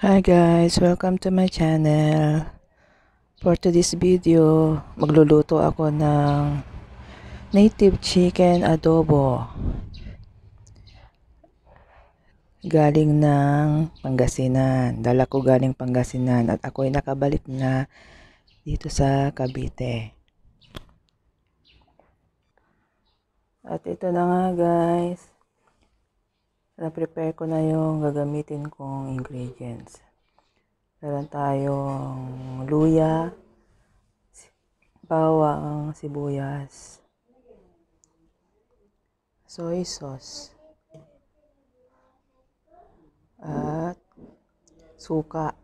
Hi guys, welcome to my channel. For today's video, magluluto ako ng native chicken adobo. Galing ng Pangasinan. Dala ko galing Pangasinan at ako'y nakabalik na dito sa Cavite. At ito na nga guys. Na-prepare ko na yung gagamitin kong ingredients. Meron tayong luya, bawang, sibuyas, soy sauce, at suka.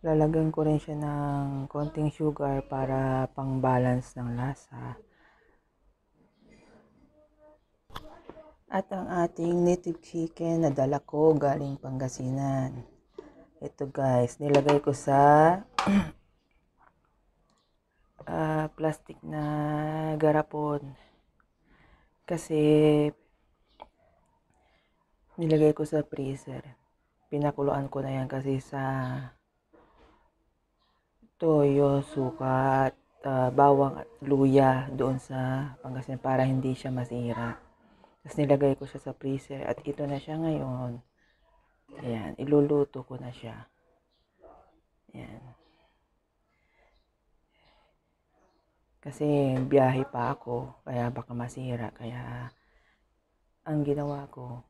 Lalagyan ko rin siya ng konting sugar para pang-balance ng lasa. At ang ating native chicken na dala ko galing Pangasinan. Ito guys, nilagay ko sa plastic na garapon. Kasi nilagay ko sa freezer. Pinakuluan ko na yan kasi sa toyo, suka, at bawang at luya doon sa Pangasinan para hindi siya masira. Tapos nilagay ko siya sa freezer at ito na siya ngayon. Ayan, iluluto ko na siya. Ayan. Kasi biyahe pa ako, kaya baka masira. Kaya ang ginawa ko,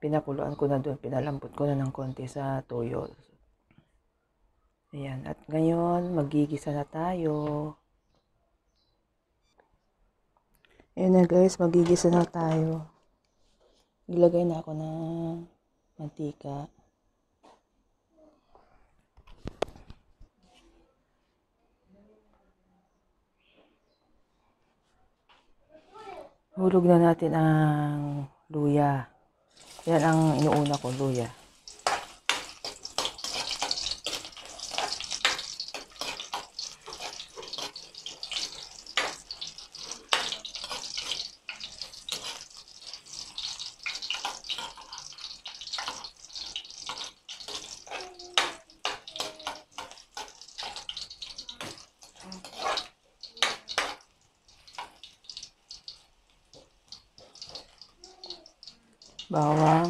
pinakuluan ko na doon, pinalambot ko na ng konti sa toyo. Ayan, at ngayon magigisa na tayo. Ayan na guys, magigisa na tayo. Ilagay na ako ng mantika. Hulog na natin ang luya. Yan ang inuuna ko, luya. Bawang.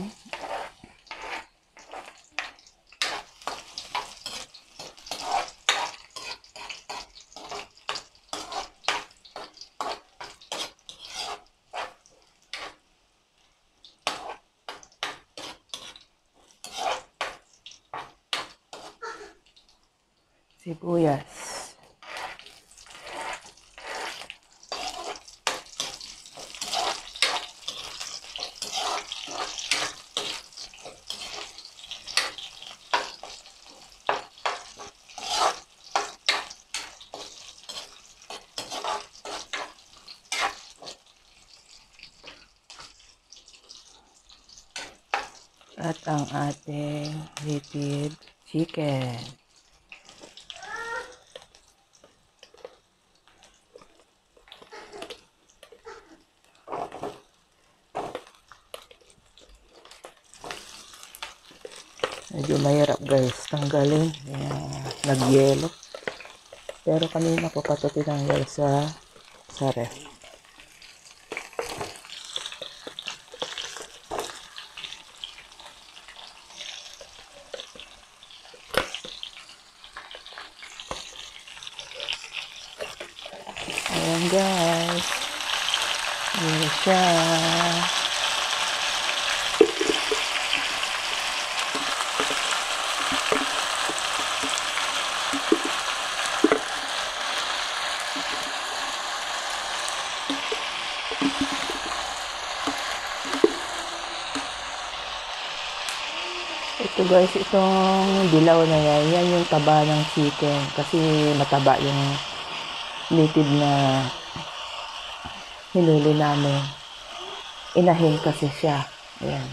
Sibuyas. At ang ating native chicken. Medyo mahirap guys tanggalin. Nagyelo. Pero kanina ko pa ito tinanggal sa ref. Ayan guys. Ayan siya. Ito guys, itong dilaw na yan yung taba ng chicken. Kasi mataba yung native na hinuli namin. Inahin kasi siya. Ayan.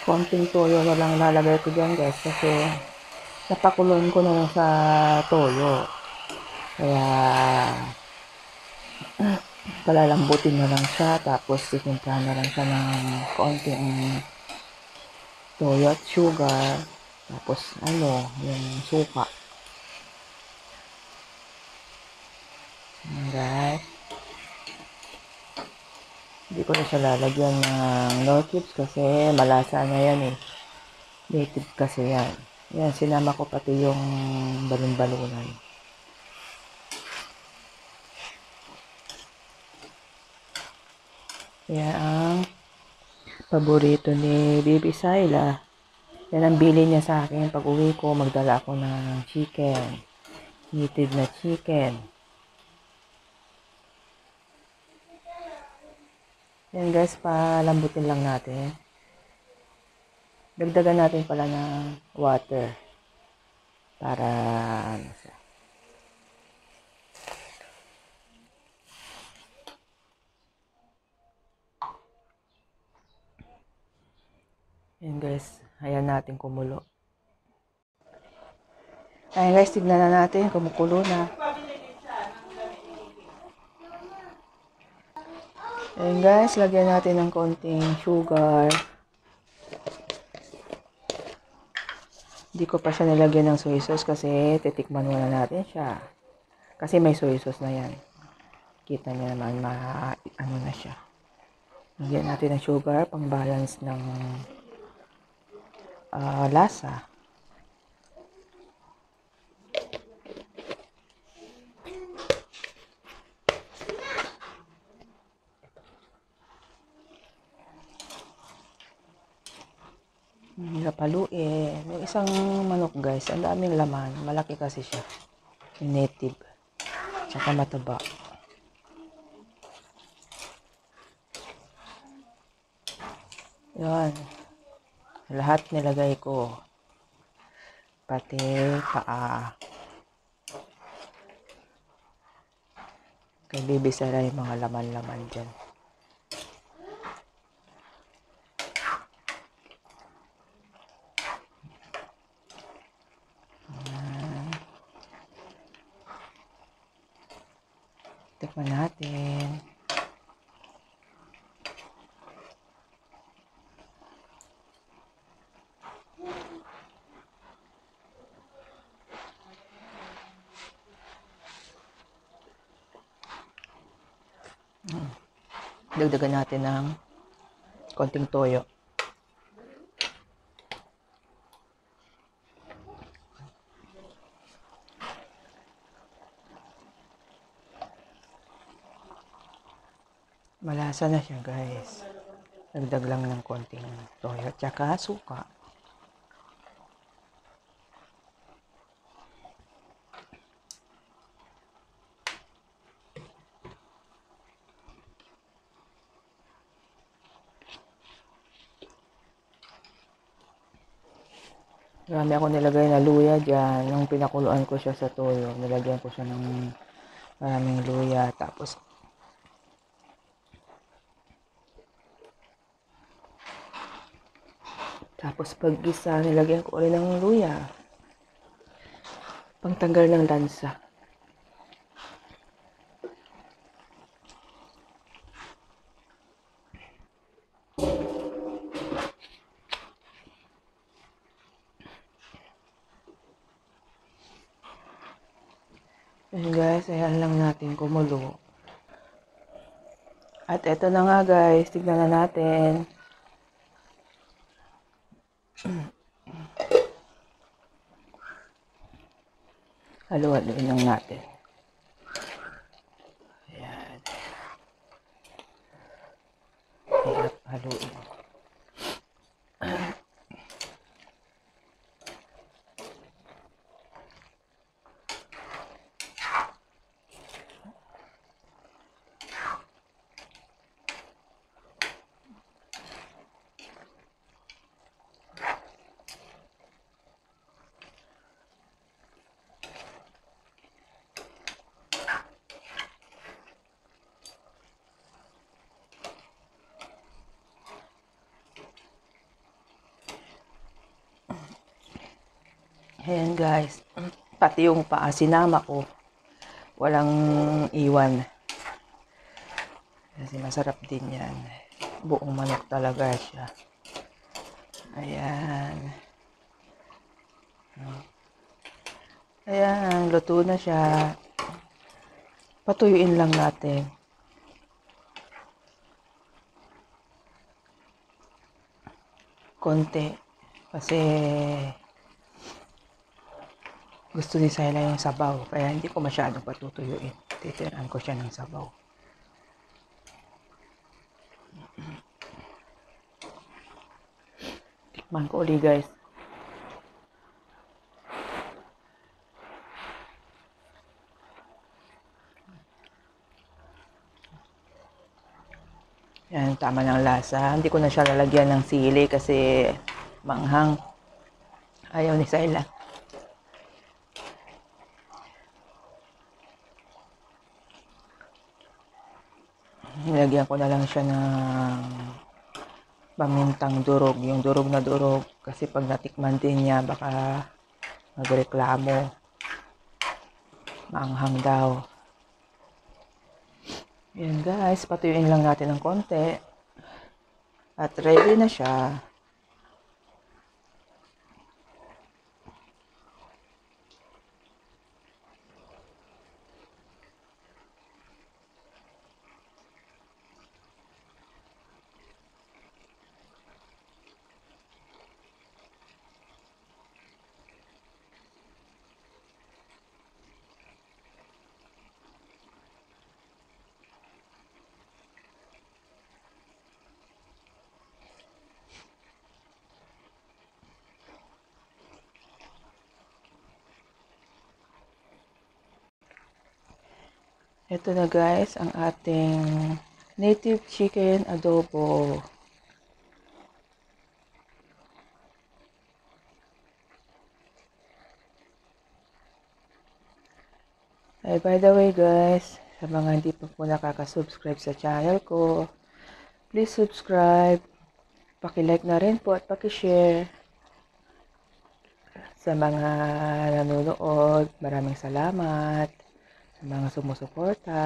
Konting toyo na lang lalagay ko dyan guys kasi napakulon ko na lang sa toyo. Kaya palalambutin na lang siya tapos titimplahan na lang siya ng konting toyo at sugar. Tapos yung suka. Ayan guys. Hindi ko na siya lalagyan ng no chips kasi malasa na yan eh. Native kasi yan. Yan, sinama ko pati yung balon-balunan. Yan ang paborito ni Bibi Sayla. Yan ang bili niya sa akin. Pag uwi ko, magdala ako ng chicken. Native na chicken. Yan guys, palambutin lang natin. Dagdagan natin pala ng water. Para siya. Yan guys, ayan natin kumulo. Ayan guys, tignan na natin, kumukulo na. Ayan guys, lagyan natin ng konting sugar. Hindi ko pa siya nilagyan ng soy sauce kasi titikman muna natin siya. Kasi may soy sauce na yan. Kita niyo naman, ano na siya. Lagyan natin ng sugar, pang balance ng lasa. Hirap haluin. Yung isang manok guys, ang daming laman. Malaki kasi siya. Yung native. Tsaka mataba. Yan. Lahat nilagay ko. Pati paa. Kay Bibi Sara yung mga laman-laman dyan. Tikman natin. Dagdagan natin ng konting toyo. Malasa na siya guys. Dagdag lang ng konting toyo at saka suka. Marami ako nilagay na luya dyan. Nung pinakuluan ko siya sa toyo, nilagyan ko siya ng maraming luya. Tapos pag gisa, nilagyan ko rin ng luya. Pangtanggal ng lansa. Ayan guys, ayan lang natin kumulo. At eto na nga guys, tignan na natin. Halu-haluin lang natin. Ayan. Hirap haluin. Ayan guys, pati yung paa sinama ko, walang iwan. Kasi masarap din yan. Buong manok talaga siya. Ayan. Ayan, luto na siya. Patuyuin lang natin. Konti. Kasi gusto ni Sayla yung sabaw. Kaya hindi ko masyadong patutuyuin. Titiran ko siya ng sabaw. Tikman ko ulit guys. Yan, tama ng lasa. Hindi ko na siya lalagyan ng sili kasi manghang. Ayaw ni Sayla. Nilagyan ko na lang siya ng pamintang durog. Yung durog na durog. Kasi pag natikman din niya, baka magreklamo. Maanghang daw. Yan guys, patuyuin lang natin ng konti. At ready na siya. Ito na guys, ang ating native chicken adobo. Ay, by the way guys, sa mga hindi pa po nakaka-subscribe sa channel ko, please subscribe. Paki-like na rin po at paki-share. Sa mga nanonood, maraming salamat. Sa mga sumusuporta.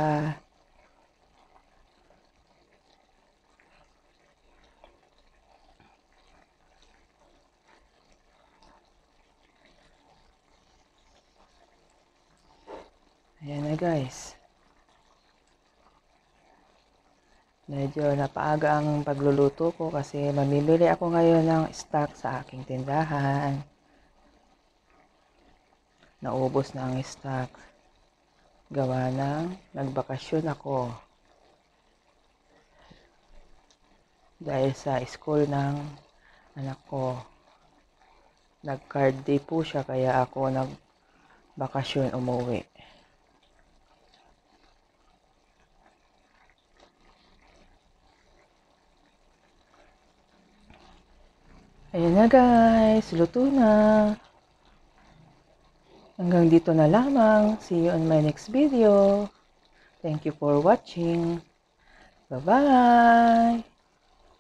Ayan na guys. Medyo napaaga ang pagluluto ko kasi mamimili ako ngayon ng stock sa aking tindahan. Naubos na ang stock. Gawa ng nagbakasyon ako. Dahil sa school ng anak ko. Nag-card day po siya kaya ako nagbakasyon umuwi. Ayan na guys, luto na. Hanggang dito na lamang. See you on my next video. Thank you for watching. Bye-bye.